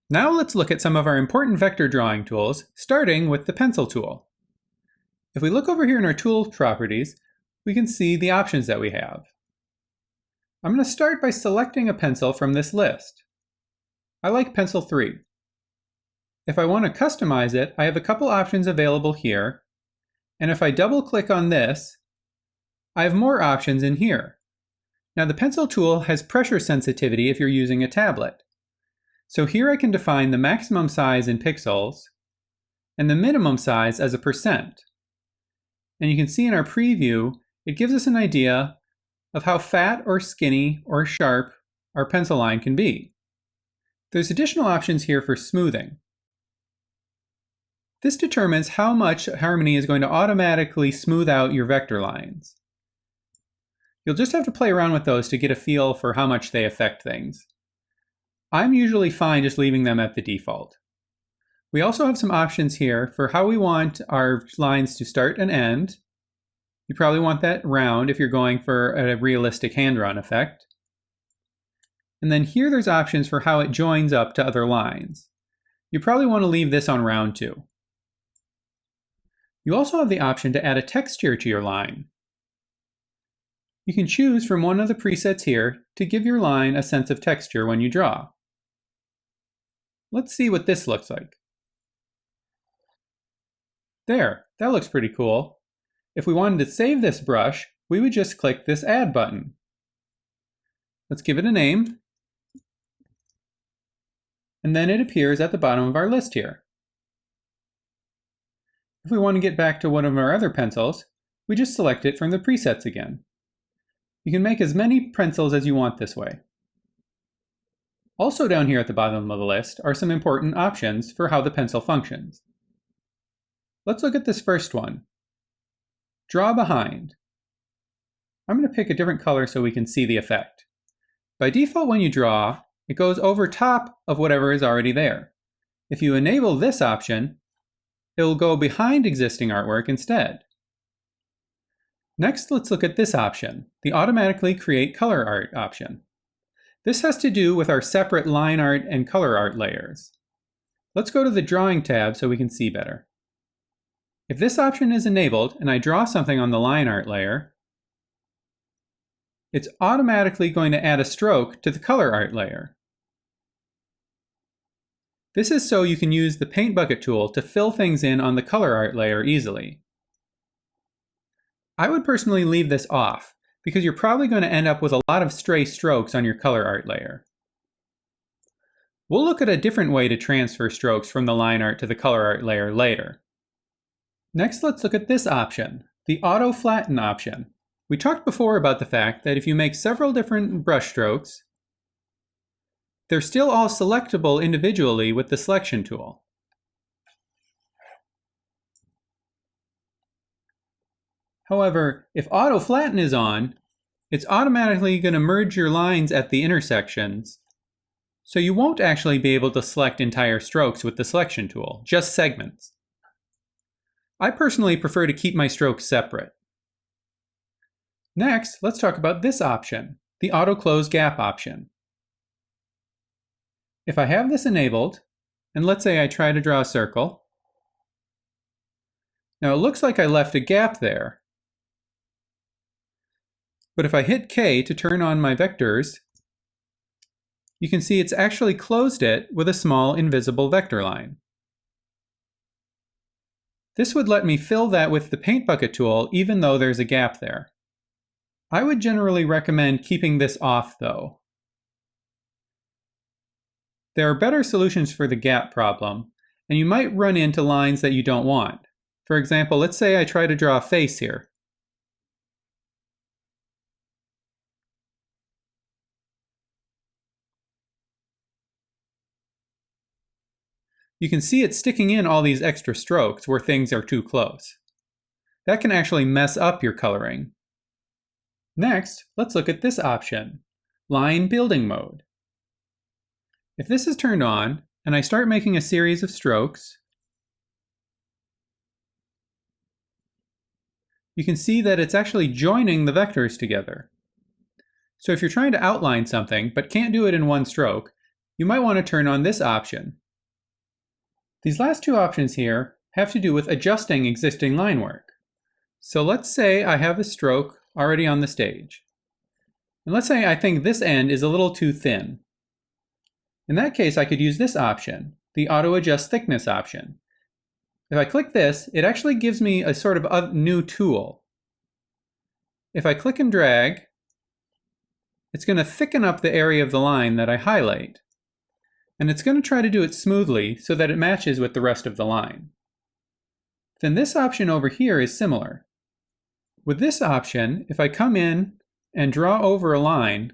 Now let's look at some of our important vector drawing tools, starting with the pencil tool. If we look over here in our tool properties, we can see the options that we have. I'm going to start by selecting a pencil from this list. I like pencil 3. If I want to customize it, I have a couple options available here, and if I double click on this, I have more options in here. Now the pencil tool has pressure sensitivity if you're using a tablet. So here I can define the maximum size in pixels and the minimum size as a percent. And you can see in our preview, it gives us an idea of how fat or skinny or sharp our pencil line can be. There's additional options here for smoothing. This determines how much Harmony is going to automatically smooth out your vector lines. You'll just have to play around with those to get a feel for how much they affect things. I'm usually fine just leaving them at the default. We also have some options here for how we want our lines to start and end. You probably want that round if you're going for a realistic hand-drawn effect. And then here there's options for how it joins up to other lines. You probably want to leave this on round too. You also have the option to add a texture to your line. You can choose from one of the presets here to give your line a sense of texture when you draw. Let's see what this looks like. There, that looks pretty cool. If we wanted to save this brush, we would just click this Add button. Let's give it a name. And then it appears at the bottom of our list here. If we want to get back to one of our other pencils, we just select it from the presets again. You can make as many pencils as you want this way. Also down here at the bottom of the list are some important options for how the pencil functions. Let's look at this first one. Draw behind. I'm going to pick a different color so we can see the effect. By default, when you draw, it goes over top of whatever is already there. If you enable this option, it will go behind existing artwork instead. Next, let's look at this option, the Automatically Create Color Art option. This has to do with our separate line art and color art layers. Let's go to the Drawing tab so we can see better. If this option is enabled and I draw something on the line art layer, it's automatically going to add a stroke to the color art layer. This is so you can use the Paint Bucket tool to fill things in on the color art layer easily. I would personally leave this off because you're probably going to end up with a lot of stray strokes on your color art layer. We'll look at a different way to transfer strokes from the line art to the color art layer later. Next, let's look at this option, the Auto Flatten option. We talked before about the fact that if you make several different brush strokes, they're still all selectable individually with the selection tool. However, if Auto Flatten is on, it's automatically going to merge your lines at the intersections, so you won't actually be able to select entire strokes with the selection tool, just segments. I personally prefer to keep my strokes separate. Next, let's talk about this option, the Auto Close Gap option. If I have this enabled, and let's say I try to draw a circle, now it looks like I left a gap there. But if I hit K to turn on my vectors, you can see it's actually closed it with a small invisible vector line. This would let me fill that with the Paint Bucket tool even though there's a gap there. I would generally recommend keeping this off though. There are better solutions for the gap problem, and you might run into lines that you don't want. For example, let's say I try to draw a face here. You can see it sticking in all these extra strokes where things are too close. That can actually mess up your coloring. Next, let's look at this option, Line Building Mode. If this is turned on, and I start making a series of strokes, you can see that it's actually joining the vectors together. So if you're trying to outline something, but can't do it in one stroke, you might want to turn on this option. These last two options here have to do with adjusting existing line work. So let's say I have a stroke already on the stage. And let's say I think this end is a little too thin. In that case, I could use this option, the Auto Adjust Thickness option. If I click this, it actually gives me a sort of new tool. If I click and drag, it's going to thicken up the area of the line that I highlight. And it's going to try to do it smoothly so that it matches with the rest of the line. Then this option over here is similar. With this option, if I come in and draw over a line,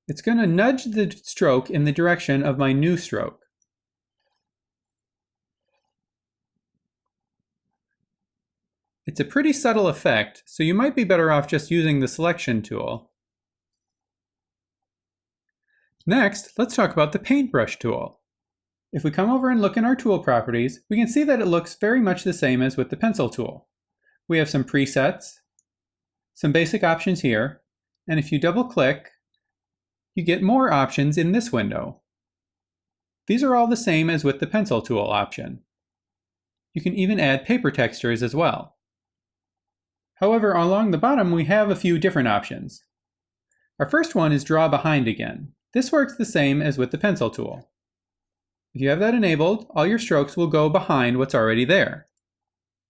it's going to nudge the stroke in the direction of my new stroke. It's a pretty subtle effect, so you might be better off just using the selection tool. Next, let's talk about the paintbrush tool. If we come over and look in our tool properties, we can see that it looks very much the same as with the pencil tool. We have some presets, some basic options here, and if you double click, you get more options in this window. These are all the same as with the pencil tool option. You can even add paper textures as well. However, along the bottom we have a few different options. Our first one is Draw Behind again. This works the same as with the pencil tool. If you have that enabled, all your strokes will go behind what's already there.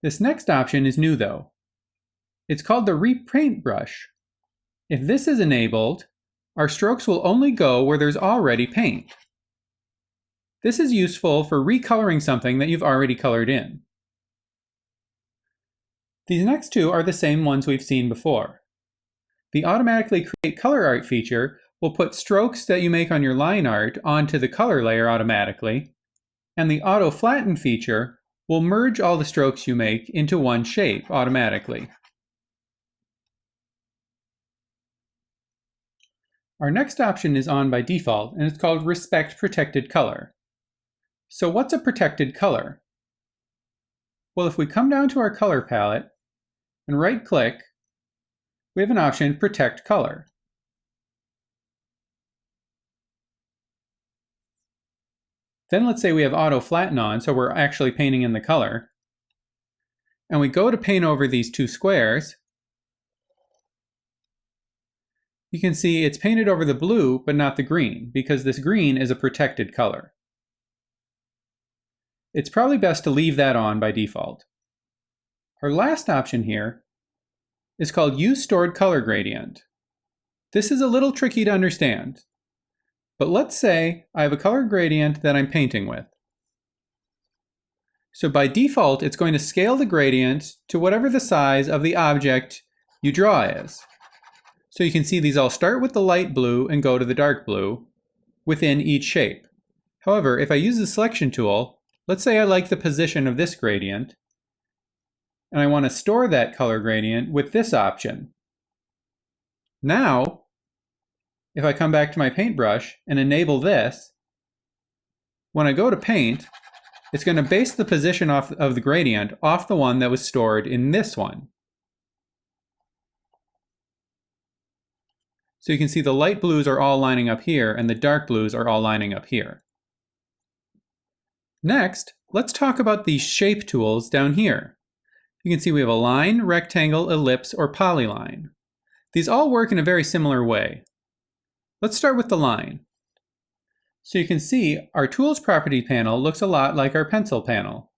This next option is new though. It's called the Repaint Brush. If this is enabled, our strokes will only go where there's already paint. This is useful for recoloring something that you've already colored in. These next two are the same ones we've seen before. The Automatically Create Color Art feature will put strokes that you make on your line art onto the color layer automatically, and the Auto Flatten feature will merge all the strokes you make into one shape automatically. Our next option is on by default, and it's called Respect Protected Color. So what's a protected color? Well, if we come down to our color palette and right-click, we have an option, Protect Color. Then let's say we have Auto Flatten on, so we're actually painting in the color. And we go to paint over these two squares. You can see it's painted over the blue, but not the green, because this green is a protected color. It's probably best to leave that on by default. Our last option here is called Use Stored Color Gradient. This is a little tricky to understand. But let's say I have a color gradient that I'm painting with. So by default, it's going to scale the gradient to whatever the size of the object you draw is. So you can see these all start with the light blue and go to the dark blue within each shape. However, if I use the selection tool, let's say I like the position of this gradient, and I want to store that color gradient with this option. Now, if I come back to my paintbrush and enable this, when I go to paint, it's going to base the position of the gradient off the one that was stored in this one. So you can see the light blues are all lining up here and the dark blues are all lining up here. Next, let's talk about these shape tools down here. You can see we have a line, rectangle, ellipse, or polyline. These all work in a very similar way. Let's start with the line. So you can see our Tools Property panel looks a lot like our Pencil panel.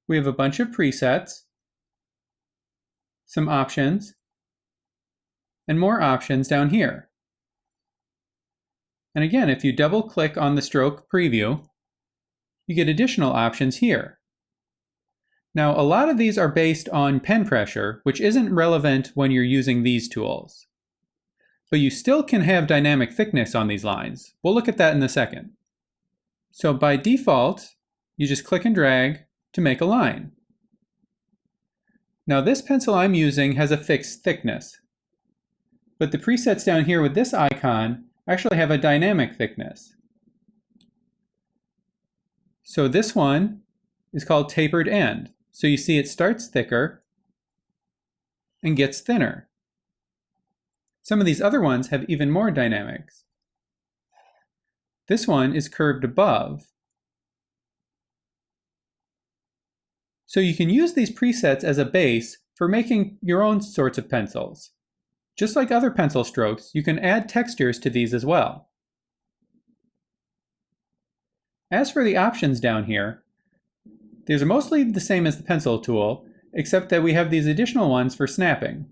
We have a bunch of presets, some options, and more options down here. And again, if you double click on the stroke preview, you get additional options here. Now, a lot of these are based on pen pressure, which isn't relevant when you're using these tools. But you still can have dynamic thickness on these lines. We'll look at that in a second. So by default, you just click and drag to make a line. Now this pencil I'm using has a fixed thickness, but the presets down here with this icon actually have a dynamic thickness. So this one is called Tapered End. So you see it starts thicker and gets thinner. Some of these other ones have even more dynamics. This one is curved above. So you can use these presets as a base for making your own sorts of pencils. Just like other pencil strokes, you can add textures to these as well. As for the options down here, these are mostly the same as the pencil tool, except that we have these additional ones for snapping.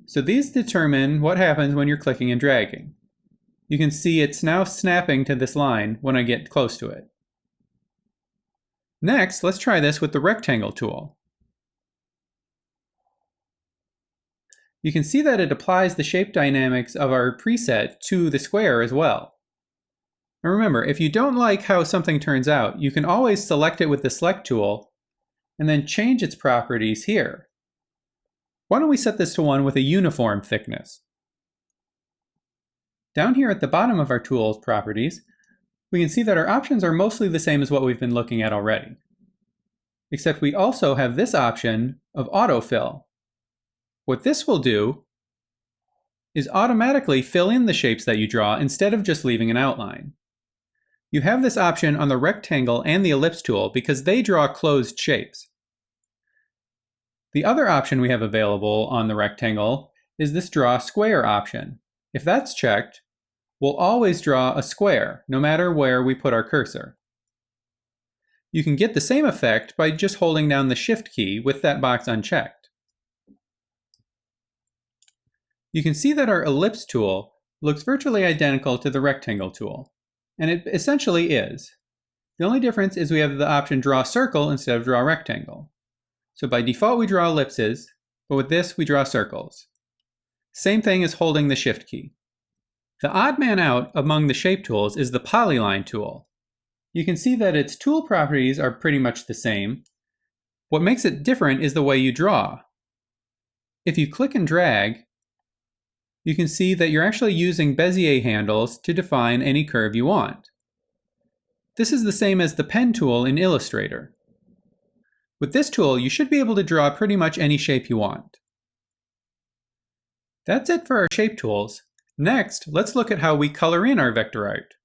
So these determine what happens when you're clicking and dragging. You can see it's now snapping to this line when I get close to it. Next, let's try this with the rectangle tool. You can see that it applies the shape dynamics of our preset to the square as well. And remember, if you don't like how something turns out, you can always select it with the Select tool and then change its properties here. Why don't we set this to one with a uniform thickness? Down here at the bottom of our tool's properties, we can see that our options are mostly the same as what we've been looking at already. Except we also have this option of autofill. What this will do is automatically fill in the shapes that you draw instead of just leaving an outline. You have this option on the rectangle and the ellipse tool because they draw closed shapes. The other option we have available on the rectangle is this draw square option. If that's checked, we'll always draw a square, no matter where we put our cursor. You can get the same effect by just holding down the Shift key with that box unchecked. You can see that our ellipse tool looks virtually identical to the rectangle tool, and it essentially is. The only difference is we have the option draw circle instead of draw rectangle. So by default we draw ellipses, but with this we draw circles. Same thing as holding the Shift key. The odd man out among the shape tools is the Polyline tool. You can see that its tool properties are pretty much the same. What makes it different is the way you draw. If you click and drag, you can see that you're actually using Bezier handles to define any curve you want. This is the same as the pen tool in Illustrator. With this tool, you should be able to draw pretty much any shape you want. That's it for our shape tools. Next, let's look at how we color in our vector art.